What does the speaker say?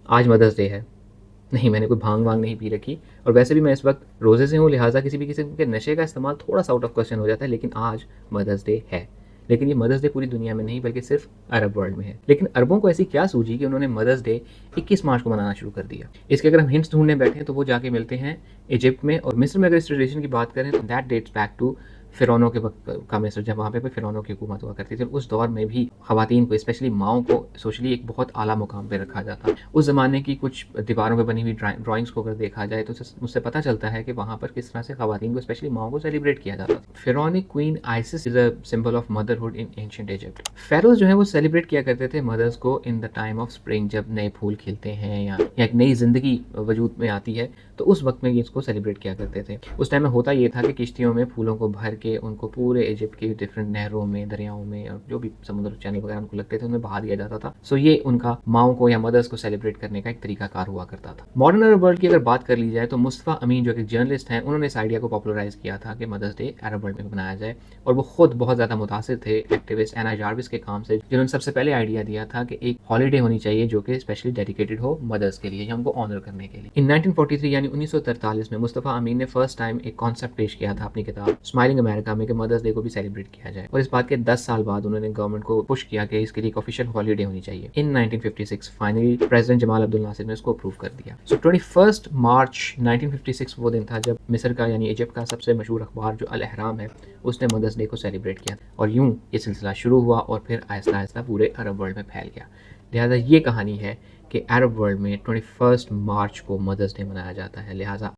आज mother's day है। नहीं, मैंने कोई भांग-वांग नहीं पी रखी और वैसे भी मैं इस वक़्त रोज़े से हूँ, लिहाज़ा किसी भी किस्म के नशे का इस्तेमाल थोड़ा-सा आउट ऑफ क्वेश्चन हो जाता है, लेकिन आज मदर्स डे है। लेकिन ये मदर्स डे पूरी दुनिया में नहीं बल्कि सिर्फ़ अरब वर्ल्ड में है। लेकिन अरबों को ऐसी क्या सूझी कि उन्होंने मदर्स डे 21 मार्च को मनाना शुरू कर दिया? इसके अगर हम हिंट्स ढूँढने बैठें तो वो जाके मिलते हैं इजिप्ट में और मिस्र में। अगर इस ट्रेडिशन की बात करें तो दैट डेट्स बैक टू फ़िरौनों के वक़्त का मिस्र, जब वहाँ पे फ़िरौनों की हुकूमत हुआ करती थी। उस दौर में भी ख़वातीन को, स्पेशली माँओं को सोशली एक बहुत आला मुकाम पे रखा जाता। उस ज़माने की कुछ दीवारों पे बनी हुई ड्राइंग्स को अगर देखा जाए तो उससे पता चलता है कि वहाँ पर किस तरह से ख़वातीन को, स्पेशली माँओं को सेलिब्रेट किया जाता था। Pharaonic queen Isis is a symbol of motherhood in ancient Egypt. Pharaohs जो हैं वो सेलिब्रेट किया करते थे मदर्स को in the time of spring, जब नए फूल खिलते हैं या एक नई ज़िंदगी वजूद में आती है, तो उस वक़्त में ये इसको सेलिब्रेट किया करते थे। उस टाइम में होता ये था कि किश्तियों में फूलों को भर के उनको पूरे इजिप्ट की डिफरेंट नहरों में, दरियाओं में और जो भी समुद्र चैनल वगैरह उनको लगते थे, उनमें बहा दिया जाता था। सो ये उनका माँओं को या मदर्स को सेलिब्रेट करने का एक तरीकाकार हुआ करता था। मॉडर्न अरब वर्ल्ड की अगर बात कर ली जाए तो मुस्तफ़ा अमीन जो कि जर्नलिस्ट हैं, उन्होंने इस आइडिया को पॉपुलराइज़ किया था कि मदर्स डे अरब वर्ल्ड में मनाया जाए और वो खुद बहुत ज़्यादा मुतासिर थे एक्टिविस्ट एना जार्विस के काम से, जिन्होंने सबसे पहले आइडिया दिया था कि एक हॉलिडे होनी चाहिए जो कि स्पेशली डेडिकेटेड हो मदर्स के लिए या उनको ऑनर करने के लिए। इन 1943 यानी 1943 में मुस्तफ़ा अमीन ने फर्स्ट टाइम एक कॉन्सेप्ट पेश किया था अपनी किताब स्माइलिंग अमेरिका में कि मदर्स डे को भी सेलिब्रेट किया जाए और इस बात के 10 साल बाद उन्होंने गवर्नमेंट को पुश किया कि इसके लिए एक ऑफिशियल हॉलिडे होनी चाहिए। इन 1956 फाइनली प्रेसिडेंट जमाल अब्दुल नासिर ने इसको अप्रूव कर दिया। सो 21 मार्च 1956 वो दिन था जब मिस्र का यानी इजिप्ट का सबसे मशहूर अखबार जो अल अहराम है, उसने मदर्स डे को सेलिब्रेट किया और यूं ये सिलसिला शुरू हुआ और फिर आहिस्ता आहिस्ता पूरे अरब वर्ल्ड में फैल गया। लिहाजा ये कहानी है कि अरब वर्ल्ड में 21 मार्च को मदर्स डे मनाया जाता है। लिहाजा